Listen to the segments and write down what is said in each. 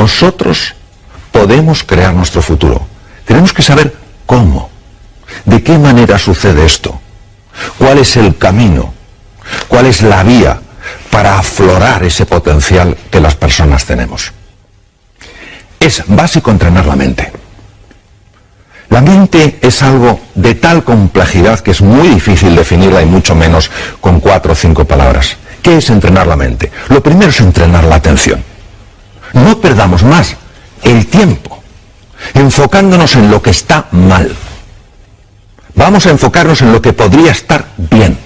nosotros podemos crear nuestro futuro. Tenemos que saber cómo, de qué manera sucede esto, cuál es el camino, cuál es la vía para aflorar ese potencial que las personas tenemos. Es básico entrenar la mente. La mente es algo de tal complejidad que es muy difícil definirla y mucho menos con 4 o 5 palabras. ¿Qué es entrenar la mente? Lo primero es entrenar la atención. No perdamos más el tiempo enfocándonos en lo que está mal. Vamos a enfocarnos en lo que podría estar bien.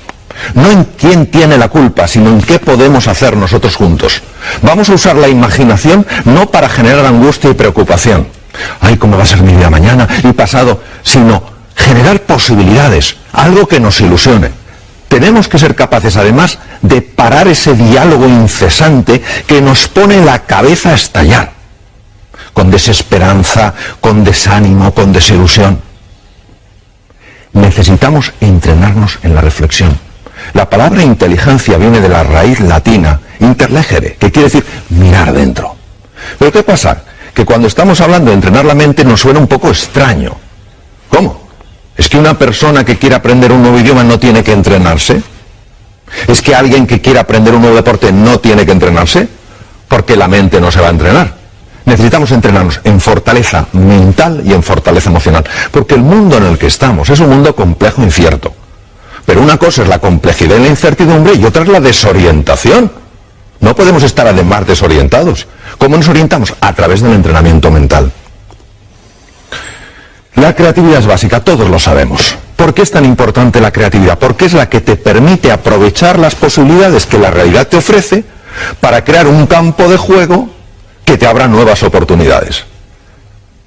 No en quién tiene la culpa, sino en qué podemos hacer nosotros juntos. Vamos a usar la imaginación no para generar angustia y preocupación. Ay, ¿cómo va a ser mi vida mañana y pasado? Sino generar posibilidades, algo que nos ilusione. Tenemos que ser capaces, además, de parar ese diálogo incesante que nos pone la cabeza a estallar, con desesperanza, con desánimo, con desilusión. Necesitamos entrenarnos en la reflexión. La palabra inteligencia viene de la raíz latina, interlegere, que quiere decir mirar dentro. Pero ¿qué pasa? Que cuando estamos hablando de entrenar la mente nos suena un poco extraño. ¿Cómo? ¿Es que una persona que quiere aprender un nuevo idioma no tiene que entrenarse? ¿Es que alguien que quiere aprender un nuevo deporte no tiene que entrenarse? Porque la mente no se va a entrenar. Necesitamos entrenarnos en fortaleza mental y en fortaleza emocional. Porque el mundo en el que estamos es un mundo complejo e incierto. Pero una cosa es la complejidad y la incertidumbre y otra es la desorientación. No podemos estar además desorientados. ¿Cómo nos orientamos? A través del entrenamiento mental. La creatividad es básica, todos lo sabemos. ¿Por qué es tan importante la creatividad? Porque es la que te permite aprovechar las posibilidades que la realidad te ofrece para crear un campo de juego que te abra nuevas oportunidades.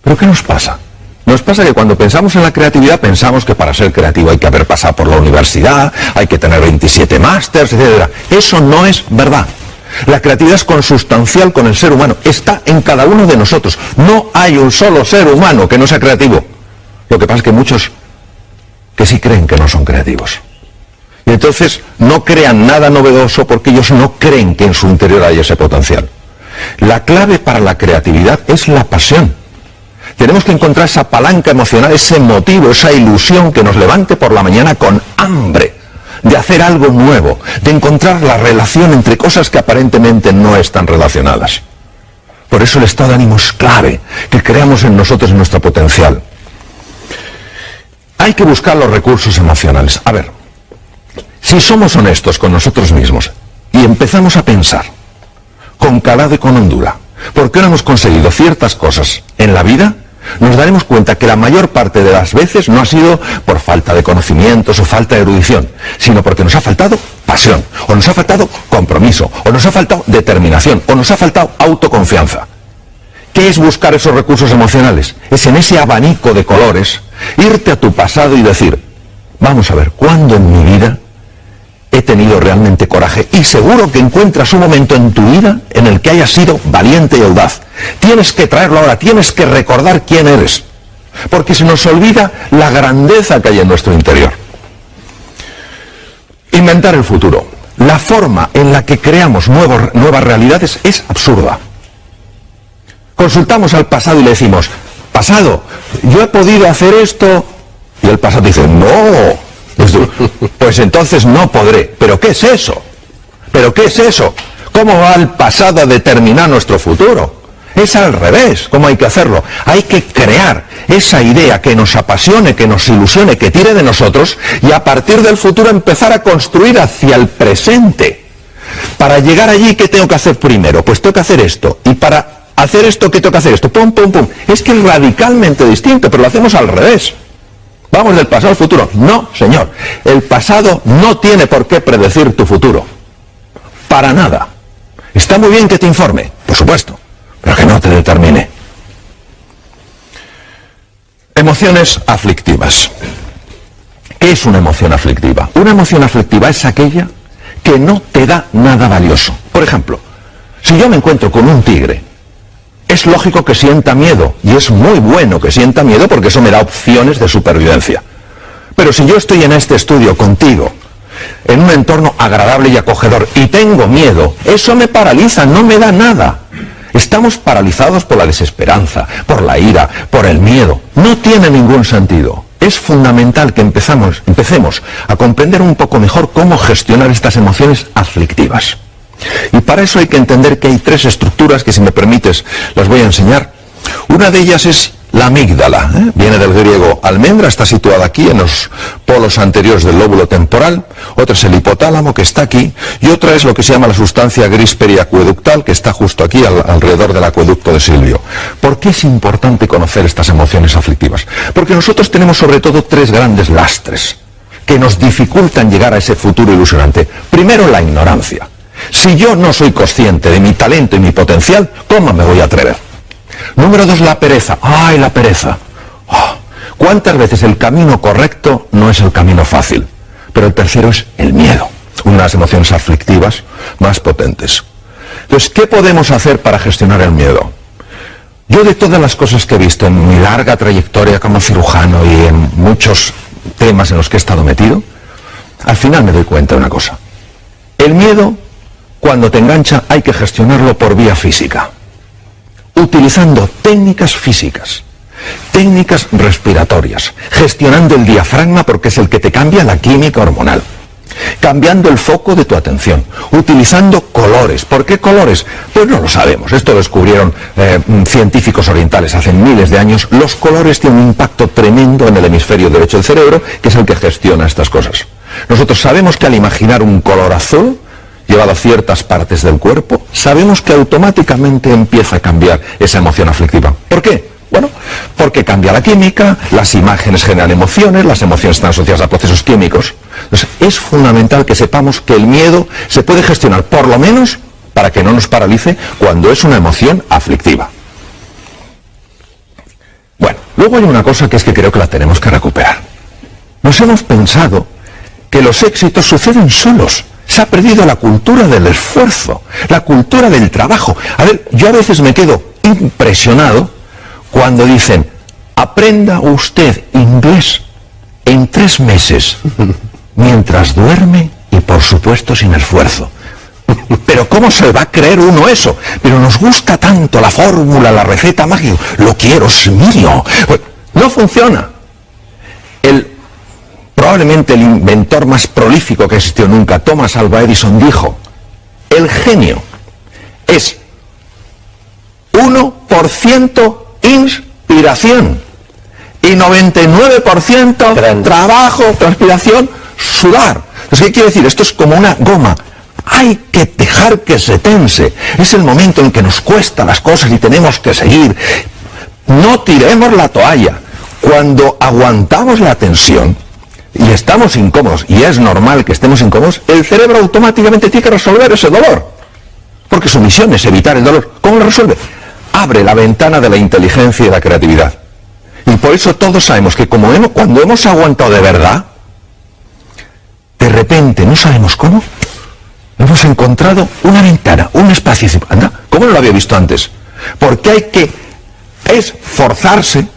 ¿Pero qué nos pasa? Nos pasa que cuando pensamos en la creatividad pensamos que para ser creativo hay que haber pasado por la universidad, hay que tener 27 másters, etc. Eso no es verdad. La creatividad es consustancial con el ser humano, está en cada uno de nosotros. No hay un solo ser humano que no sea creativo. Lo que pasa es que muchos que sí creen que no son creativos. Y entonces no crean nada novedoso porque ellos no creen que en su interior hay ese potencial. La clave para la creatividad es la pasión. Tenemos que encontrar esa palanca emocional, ese motivo, esa ilusión que nos levante por la mañana con hambre de hacer algo nuevo, de encontrar la relación entre cosas que aparentemente no están relacionadas. Por eso el estado de ánimo es clave, que creamos en nosotros en nuestro potencial. Hay que buscar los recursos emocionales. A ver, si somos honestos con nosotros mismos y empezamos a pensar con calado y con hondura, ¿por qué no hemos conseguido ciertas cosas en la vida? Nos daremos cuenta que la mayor parte de las veces no ha sido por falta de conocimientos o falta de erudición, sino porque nos ha faltado pasión, o nos ha faltado compromiso, o nos ha faltado determinación, o nos ha faltado autoconfianza. ¿Qué es buscar esos recursos emocionales? Es en ese abanico de colores irte a tu pasado y decir, vamos a ver, ¿cuándo en mi vida he tenido realmente coraje? Y seguro que encuentras un momento en tu vida en el que hayas sido valiente y audaz. Tienes que traerlo ahora, tienes que recordar quién eres, porque se nos olvida la grandeza que hay en nuestro interior. Inventar el futuro. La forma en la que creamos nuevas realidades es absurda. Consultamos al pasado y le decimos, pasado, yo he podido hacer esto, y el pasado dice, no, pues entonces no podré. ¿Pero qué es eso? ¿Pero qué es eso? ¿Cómo va el pasado a determinar nuestro futuro? Es al revés. ¿Cómo hay que hacerlo? Hay que crear esa idea que nos apasione, que nos ilusione, que tire de nosotros, y a partir del futuro empezar a construir hacia el presente. Para llegar allí, ¿qué tengo que hacer primero? Pues tengo que hacer esto. Y para hacer esto, ¿qué tengo que hacer esto? Pum, pum, pum. Es que es radicalmente distinto, pero lo hacemos al revés. Vamos del pasado al futuro. No, señor. El pasado no tiene por qué predecir tu futuro. Para nada. Está muy bien que te informe, por supuesto, pero que no te determine. Emociones aflictivas. ¿Qué es una emoción aflictiva? Una emoción aflictiva es aquella que no te da nada valioso. Por ejemplo, si yo me encuentro con un tigre, es lógico que sienta miedo, y es muy bueno que sienta miedo porque eso me da opciones de supervivencia. Pero si yo estoy en este estudio contigo, en un entorno agradable y acogedor, y tengo miedo, eso me paraliza, no me da nada. Estamos paralizados por la desesperanza, por la ira, por el miedo. No tiene ningún sentido. Es fundamental que empecemos a comprender un poco mejor cómo gestionar estas emociones aflictivas. Y para eso hay que entender que hay tres estructuras que, si me permites, las voy a enseñar. Una de ellas es la amígdala, viene del griego almendra, está situada aquí en los polos anteriores del lóbulo temporal. Otra es el hipotálamo, que está aquí, y otra es lo que se llama la sustancia gris periacueductal, que está justo aquí alrededor del acueducto de Silvio. ¿Por qué es importante conocer estas emociones aflictivas? Porque nosotros tenemos sobre todo tres grandes lastres que nos dificultan llegar a ese futuro ilusionante. Primero, la ignorancia. Si yo no soy consciente de mi talento y mi potencial, ¿cómo me voy a atrever? Número dos, la pereza. ¡Ay, la pereza! Oh, ¿cuántas veces el camino correcto no es el camino fácil? Pero el tercero es el miedo, una de las emociones aflictivas más potentes. Entonces, ¿qué podemos hacer para gestionar el miedo? Yo, de todas las cosas que he visto en mi larga trayectoria como cirujano y en muchos temas en los que he estado metido, al final me doy cuenta de una cosa. El miedo, cuando te engancha, hay que gestionarlo por vía física, utilizando técnicas físicas, técnicas respiratorias, gestionando el diafragma porque es el que te cambia la química hormonal, cambiando el foco de tu atención, utilizando colores. ¿Por qué colores? Pues no lo sabemos. Esto lo descubrieron científicos orientales hace miles de años. Los colores tienen un impacto tremendo en el hemisferio derecho del cerebro, que es el que gestiona estas cosas. Nosotros sabemos que al imaginar un color azul llevado a ciertas partes del cuerpo, sabemos que automáticamente empieza a cambiar esa emoción aflictiva. ¿Por qué? Bueno, porque cambia la química, las imágenes generan emociones, las emociones están asociadas a procesos químicos. Entonces, es fundamental que sepamos que el miedo se puede gestionar, por lo menos, para que no nos paralice cuando es una emoción aflictiva. Bueno, luego hay una cosa que es que creo que la tenemos que recuperar. Nos hemos pensado que los éxitos suceden solos. Se ha perdido la cultura del esfuerzo, la cultura del trabajo. A ver, yo a veces me quedo impresionado cuando dicen, aprenda usted inglés en 3 meses, mientras duerme y por supuesto sin esfuerzo. Pero ¿cómo se va a creer uno eso? Pero nos gusta tanto la fórmula, la receta mágica, lo quiero, es mío. Pues, no funciona. Probablemente el inventor más prolífico que existió nunca, Thomas Alva Edison, dijo, el genio es 1% inspiración y 99% trabajo, transpiración, sudar. Entonces, ¿qué quiere decir? Esto es como una goma. Hay que dejar que se tense. Es el momento en que nos cuesta las cosas y tenemos que seguir. No tiremos la toalla. Cuando aguantamos la tensión y estamos incómodos, y es normal que estemos incómodos, el cerebro automáticamente tiene que resolver ese dolor, porque su misión es evitar el dolor. ¿Cómo lo resuelve? Abre la ventana de la inteligencia y la creatividad. Y por eso todos sabemos que cuando hemos aguantado de verdad, de repente, no sabemos cómo, hemos encontrado una ventana, un espacio. Anda, ¿cómo no lo había visto antes? Porque hay que esforzarse,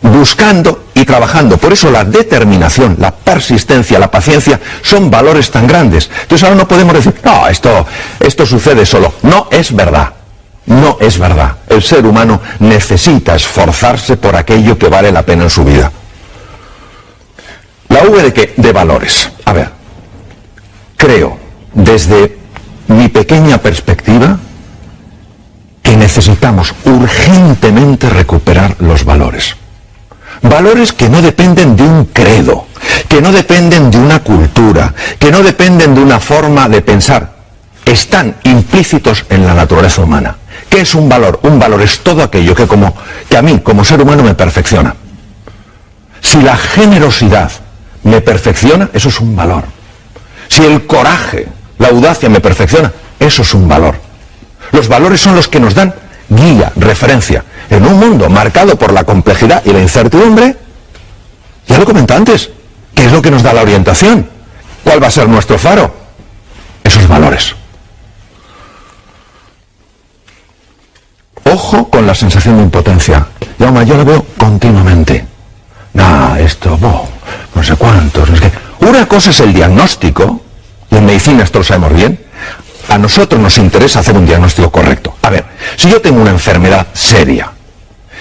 buscando y trabajando. Por eso la determinación, la persistencia, la paciencia son valores tan grandes. Entonces ahora no podemos decir, no, esto sucede solo. No es verdad. No es verdad. El ser humano necesita esforzarse por aquello que vale la pena en su vida. ¿La V de qué? De valores. A ver, creo, desde mi pequeña perspectiva, que necesitamos urgentemente recuperar los valores. Valores que no dependen de un credo, que no dependen de una cultura, que no dependen de una forma de pensar. Están implícitos en la naturaleza humana. ¿Qué es un valor? Un valor es todo aquello que a mí, como ser humano, me perfecciona. Si la generosidad me perfecciona, eso es un valor. Si el coraje, la audacia me perfecciona, eso es un valor. Los valores son los que nos dan guía, referencia. En un mundo marcado por la complejidad y la incertidumbre, ya lo comenté antes, ¿qué es lo que nos da la orientación? ¿Cuál va a ser nuestro faro? Esos valores. Ojo con la sensación de impotencia. Yo la veo continuamente. No sé cuántos. Una cosa es el diagnóstico, y en medicina esto lo sabemos bien. a nosotros nos interesa hacer un diagnóstico correcto. A ver, si yo tengo una enfermedad seria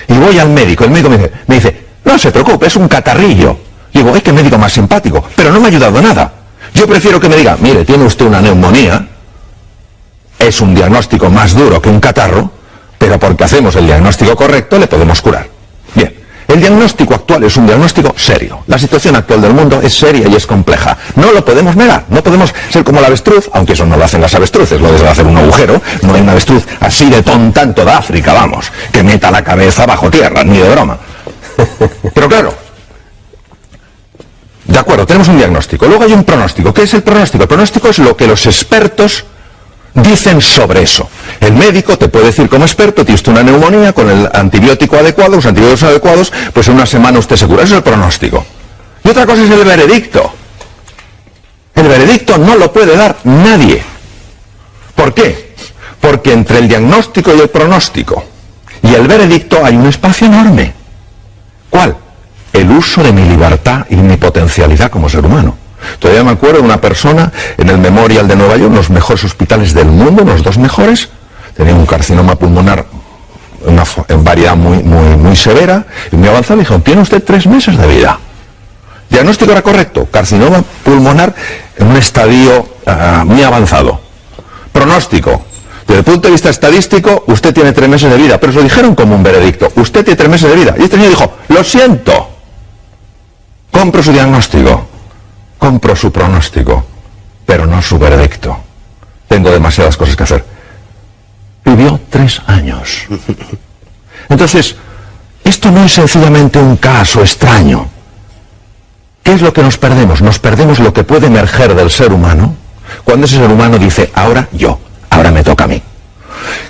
y voy al médico, el médico me dice, no se preocupe, es un catarrillo. Digo, es que médico más simpático, pero no me ha ayudado a nada. Yo prefiero que me diga, mire, tiene usted una neumonía, es un diagnóstico más duro que un catarro, pero porque hacemos el diagnóstico correcto le podemos curar. Bien, el diagnóstico actual es un diagnóstico serio. La situación actual del mundo es seria y es compleja. No lo podemos negar, no podemos ser como la avestruz, aunque eso no lo hacen las avestruces, lo de hacer un agujero, no hay una avestruz así de tonta en toda África, vamos, que meta la cabeza bajo tierra, ni de broma. Pero claro, de acuerdo, tenemos un diagnóstico, luego hay un pronóstico. ¿Qué es el pronóstico? El pronóstico es lo que los expertos dicen sobre eso. El médico te puede decir como experto, tiene usted una neumonía, con el antibiótico adecuado, los antibióticos adecuados, pues en una semana usted se cura. Eso es el pronóstico. Y otra cosa es el veredicto. El veredicto no lo puede dar nadie. ¿Por qué? Porque entre el diagnóstico y el pronóstico y el veredicto hay un espacio enorme. ¿Cuál? El uso de mi libertad y mi potencialidad como ser humano. Todavía me acuerdo de una persona en el Memorial de Nueva York, los mejores hospitales del mundo, los dos mejores, tenía un carcinoma pulmonar en variedad muy severa y muy avanzada. Me dijeron, tiene usted 3 meses de vida. Diagnóstico era correcto, carcinoma pulmonar en un estadio muy avanzado. Pronóstico, desde el punto de vista estadístico, usted tiene 3 meses de vida, pero se lo dijeron como un veredicto, usted tiene 3 meses de vida. Y este señor dijo, lo siento, compro su diagnóstico, compro su pronóstico, pero no su veredicto. Tengo demasiadas cosas que hacer. Vivió 3 años. Entonces, esto no es sencillamente un caso extraño. ¿Qué es lo que nos perdemos? Nos perdemos lo que puede emerger del ser humano cuando ese ser humano dice, ahora yo, ahora me toca a mí.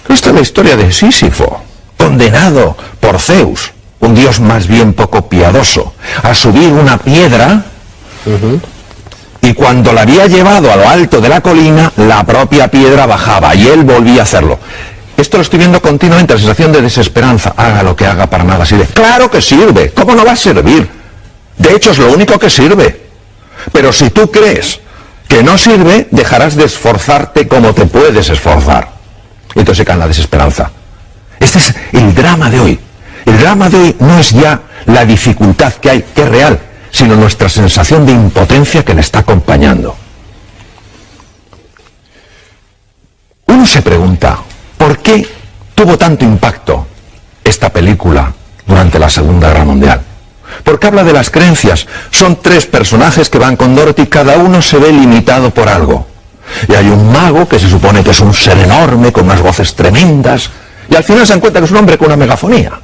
Esta es la historia de Sísifo, condenado por Zeus, un dios más bien poco piadoso, a subir una piedra. Y cuando la había llevado a lo alto de la colina, la propia piedra bajaba y él volvía a hacerlo. Esto lo estoy viendo continuamente, la sensación de desesperanza. Haga lo que haga, para nada sirve. ¡Claro que sirve! ¿Cómo no va a servir? De hecho, es lo único que sirve. Pero si tú crees que no sirve, dejarás de esforzarte como te puedes esforzar. Y entonces se cae en la desesperanza. Este es el drama de hoy. El drama de hoy no es ya la dificultad que hay, que es real, sino nuestra sensación de impotencia que le está acompañando. Uno se pregunta, ¿por qué tuvo tanto impacto esta película durante la Segunda Guerra Mundial? Porque habla de las creencias. Son 3 personajes que van con Dorothy, cada uno se ve limitado por algo. Y hay un mago que se supone que es un ser enorme, con unas voces tremendas, y al final se dan cuenta que es un hombre con una megafonía.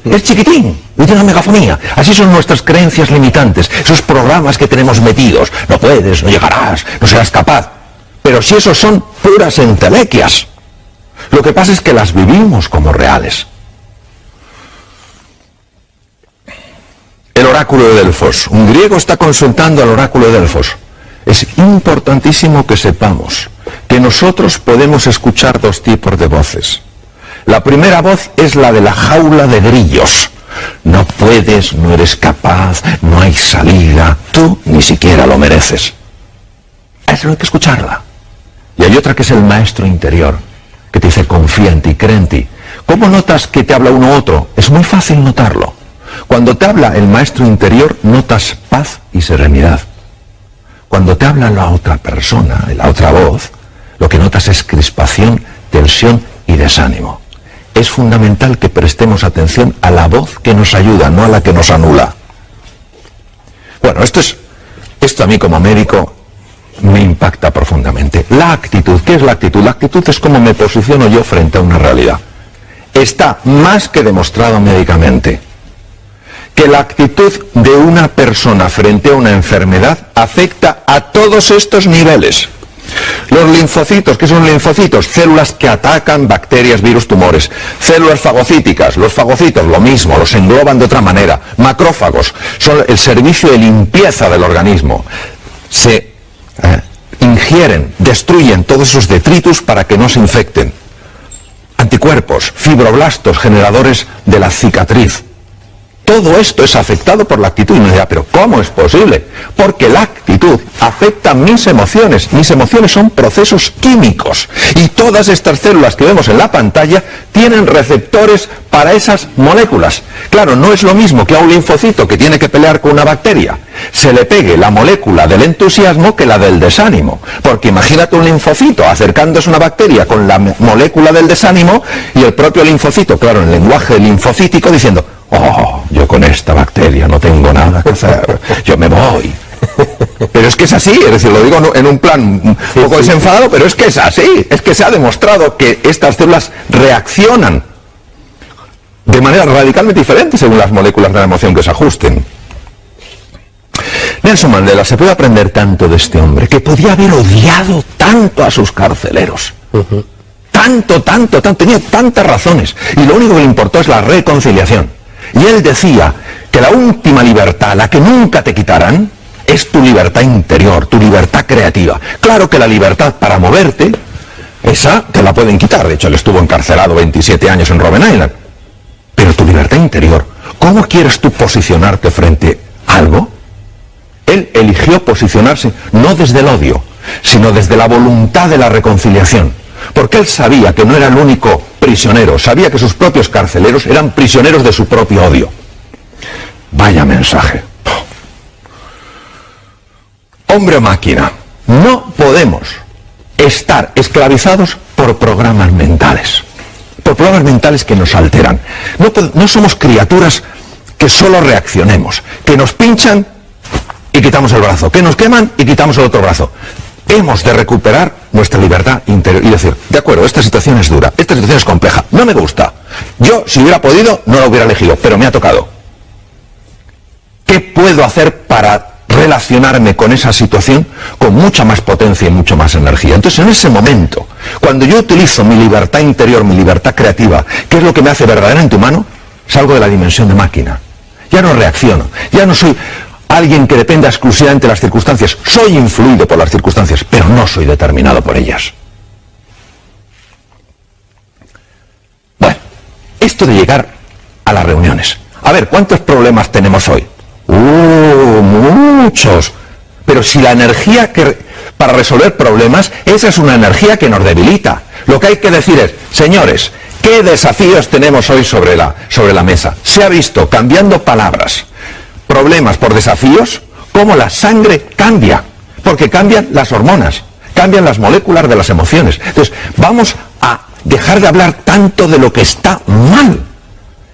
Es chiquitín y tiene una megafonía. Así son nuestras creencias limitantes, esos programas que tenemos metidos. No puedes, no llegarás, no serás capaz. Pero si esos son puras entelequias, lo que pasa es que las vivimos como reales. El oráculo de Delfos. Un griego está consultando al oráculo de Delfos. Es importantísimo que sepamos que nosotros podemos escuchar 2 tipos de voces. La primera voz es la de la jaula de grillos. No puedes, no eres capaz, no hay salida, tú ni siquiera lo mereces. Eso hay que escucharla. Y hay otra que es el maestro interior, que te dice confía en ti, cree en ti. ¿Cómo notas que te habla uno u otro? Es muy fácil notarlo. Cuando te habla el maestro interior, notas paz y serenidad. Cuando te habla la otra persona, la otra voz, lo que notas es crispación, tensión y desánimo. Es fundamental que prestemos atención a la voz que nos ayuda, no a la que nos anula. Bueno, esto a mí como médico me impacta profundamente. La actitud, ¿qué es la actitud? La actitud es cómo me posiciono yo frente a una realidad. Está más que demostrado médicamente que la actitud de una persona frente a una enfermedad afecta a todos estos niveles. Los linfocitos, ¿qué son linfocitos? Células que atacan bacterias, virus, tumores. Células fagocíticas, los fagocitos, lo mismo, los engloban de otra manera. Macrófagos, son el servicio de limpieza del organismo. Se ingieren, destruyen todos esos detritus para que no se infecten. Anticuerpos, fibroblastos, generadores de la cicatriz. todo esto es afectado por la actitud. Y me dirá, pero ¿cómo es posible? Porque la actitud afecta mis emociones. Mis emociones son procesos químicos. Y todas estas células que vemos en la pantalla tienen receptores para esas moléculas. Claro, no es lo mismo que a un linfocito que tiene que pelear con una bacteria se le pegue la molécula del entusiasmo que la del desánimo. Porque imagínate un linfocito acercándose a una bacteria con la molécula del desánimo y el propio linfocito, claro, en lenguaje linfocítico, diciendo, oh, yo con esta bacteria no tengo nada que hacer, yo me voy. Pero es que es así, es decir, lo digo en un plan un poco desenfadado, pero es que es así, es que se ha demostrado que estas células reaccionan de manera radicalmente diferente según las moléculas de la emoción que se ajusten. Nelson Mandela, se puede aprender tanto de este hombre, que podía haber odiado tanto a sus carceleros. Tanto, tenía tantas razones, y lo único que le importó es la reconciliación. Y él decía que la última libertad, la que nunca te quitarán, es tu libertad interior, tu libertad creativa. Claro que la libertad para moverte, esa te la pueden quitar. De hecho, él estuvo encarcelado 27 años en Robben Island. Pero tu libertad interior, ¿cómo quieres tú posicionarte frente a algo? Él eligió posicionarse no desde el odio, sino desde la voluntad de la reconciliación. Porque él sabía que no era el único prisionero, sabía que sus propios carceleros eran prisioneros de su propio odio. Vaya mensaje. Hombre o máquina, no podemos estar esclavizados por programas mentales. Por programas mentales que nos alteran. No somos criaturas que solo reaccionemos, que nos pinchan y quitamos el brazo, que nos queman y quitamos el otro brazo. Hemos de recuperar nuestra libertad interior y decir, de acuerdo, esta situación es dura, esta situación es compleja, no me gusta. Yo, si hubiera podido, no lo hubiera elegido, pero me ha tocado. ¿Qué puedo hacer para relacionarme con esa situación con mucha más potencia y mucho más energía? Entonces, en ese momento, cuando yo utilizo mi libertad interior, mi libertad creativa, ¿qué es lo que me hace verdaderamente humano? Salgo de la dimensión de máquina. Ya no reacciono, ya no soy alguien que dependa exclusivamente de las circunstancias. Soy influido por las circunstancias, pero no soy determinado por ellas. Bueno, esto de llegar a las reuniones. A ver, ¿cuántos problemas tenemos hoy? Muchos. Pero si la energía para resolver problemas, esa es una energía que nos debilita. Lo que hay que decir es, señores, ¿qué desafíos tenemos hoy sobre la mesa? Se ha visto, cambiando palabras, problemas por desafíos, cómo la sangre cambia, porque cambian las hormonas, cambian las moléculas de las emociones. Entonces, vamos a dejar de hablar tanto de lo que está mal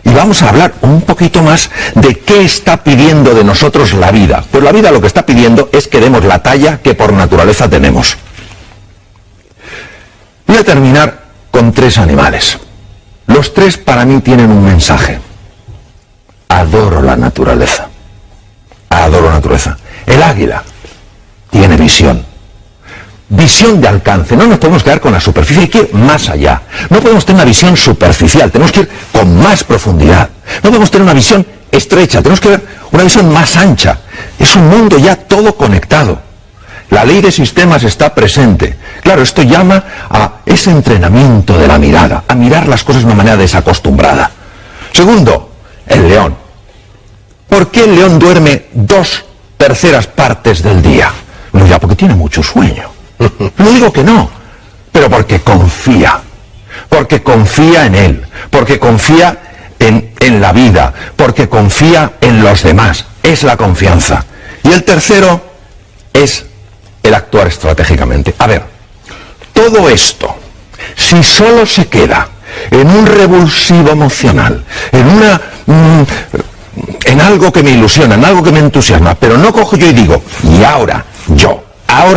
y vamos a hablar un poquito más de qué está pidiendo de nosotros la vida. Pues la vida lo que está pidiendo es que demos la talla que por naturaleza tenemos. Voy a terminar con 3 animales. Los 3 para mí tienen un mensaje. Adoro la naturaleza. Adoro la naturaleza. El águila tiene visión. Visión de alcance. No nos podemos quedar con la superficie, hay que ir más allá. No podemos tener una visión superficial, tenemos que ir con más profundidad. No podemos tener una visión estrecha, tenemos que ver una visión más ancha. Es un mundo ya todo conectado. La ley de sistemas está presente. Claro, esto llama a ese entrenamiento de la mirada, a mirar las cosas de una manera desacostumbrada. Segundo, el león. ¿Por qué el león duerme 2/3 partes del día? No, ya porque tiene mucho sueño. No digo que no, pero porque confía en él, porque confía en la vida, porque confía en los demás. Es la confianza. Y el tercero es el actuar estratégicamente. A ver, todo esto, si solo se queda en un revulsivo emocional, en algo que me ilusiona, en algo que me entusiasma, pero no cojo yo y digo, y ahora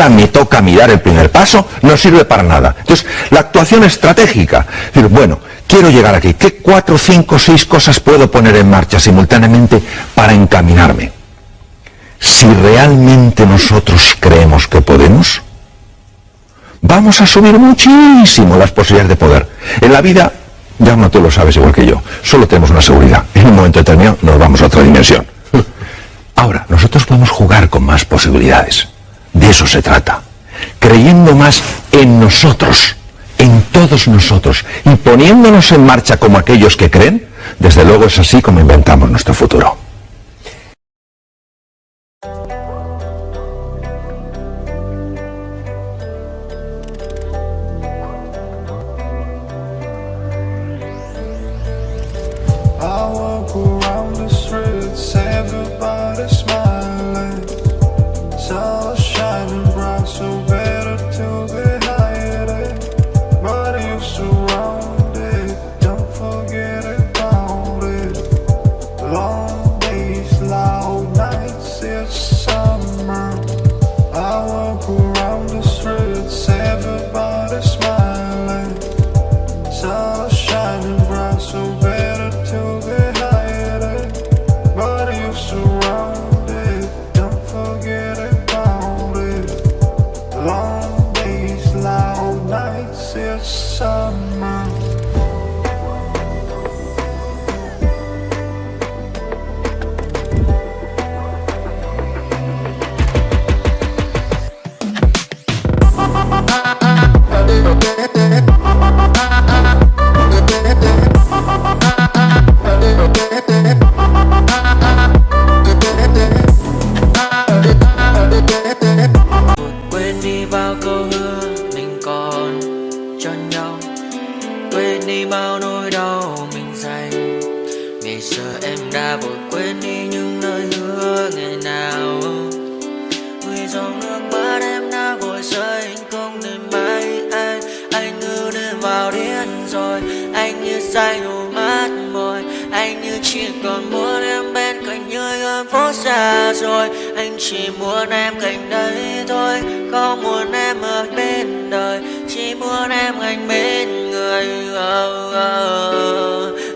me toca mirar el primer paso, no sirve para nada. Entonces, la actuación estratégica, es decir, bueno, quiero llegar aquí, ¿qué 4, 5, 6 cosas puedo poner en marcha simultáneamente para encaminarme? Si realmente nosotros creemos que podemos, vamos a subir muchísimo las posibilidades de poder. En la vida, ya no tú lo sabes igual que yo, solo tenemos una seguridad. En un momento determinado nos vamos a otra dimensión. Ahora, nosotros podemos jugar con más posibilidades. De eso se trata. Creyendo más en nosotros, en todos nosotros y poniéndonos en marcha como aquellos que creen, desde luego es así como inventamos nuestro futuro. Quên đi bao câu hứa mình còn cho nhau, quên đi bao nỗi đau mình dành. Ngày xưa em đã vội quên đi những lời hứa ngày nào, vì dòng nước mắt em đã vội rơi, anh không thể mãi anh như đến vào điên rồi, anh như say đôi mắt môi, anh như chỉ còn muốn em bên cạnh như ở phố xa rồi, anh chỉ muốn em cạnh đấy thôi, không muốn em ở bên đời, chỉ muốn em anh bên người.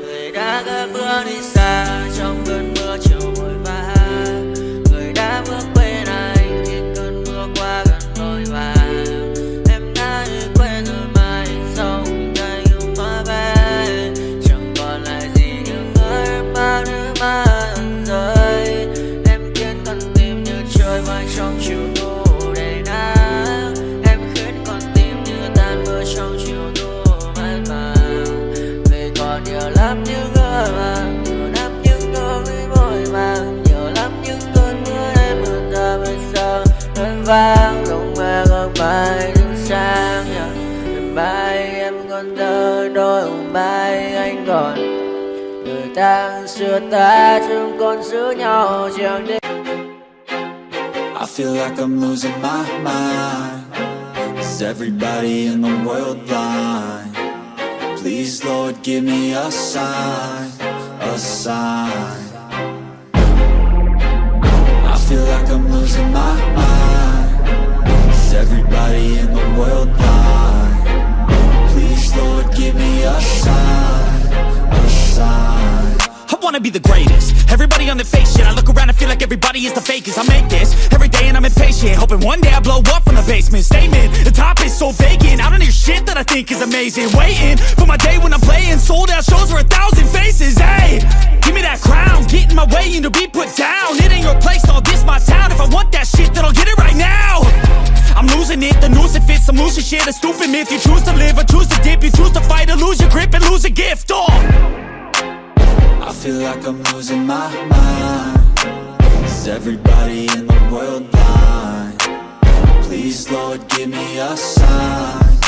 Người đã gác bước đi xa trong cơn mưa chiều vội vã, người đã bước quên anh khi cơn mưa qua gần đôi và em đã quên rồi mai sau tay yêu má bé, chẳng còn lại gì nhưng người mang nước mắt rơi. Em khiến con tim như trôi vai trong chiều thu đầy nắng, em khiến con tim như tan mưa trong chiều thu mát màng. Về còn nhiều lắm những ngỡ màng, nhiều lắm những nỗi vội vàng, nhiều lắm những cơn mưa em mưa ta bây giờ đơn vang không mơ không mai đứng sang. Đêm mai em còn thơ đôi hôm mai anh còn người ta xưa ta chúng còn giữ nhau chẳng đêm. I feel like I'm losing my mind. Is everybody in the world blind? Please, Lord, give me a sign, a sign. I feel like I'm losing my mind. Is everybody in the world blind? Please, Lord, give me a sign, a sign. I wanna be the greatest. Everybody on their face shit. I look around and feel like everybody is the fakest. I make this every day and I'm impatient, hoping one day I blow up from the basement. Statement, the top is so vacant. I don't hear shit that I think is amazing. Waiting for my day when I'm playing sold out shows for 1,000 faces. Hey, give me that crown, get in my way and to be put down. It ain't your place, all this my town. If I want that shit, then I'll get it right now. I'm losing it, the noose it fits. I'm losing shit, a stupid myth. You choose to live or choose to dip. You choose to fight or lose your grip and lose a gift. I feel like I'm losing my mind. Is everybody in the world blind? Please, Lord, give me a sign,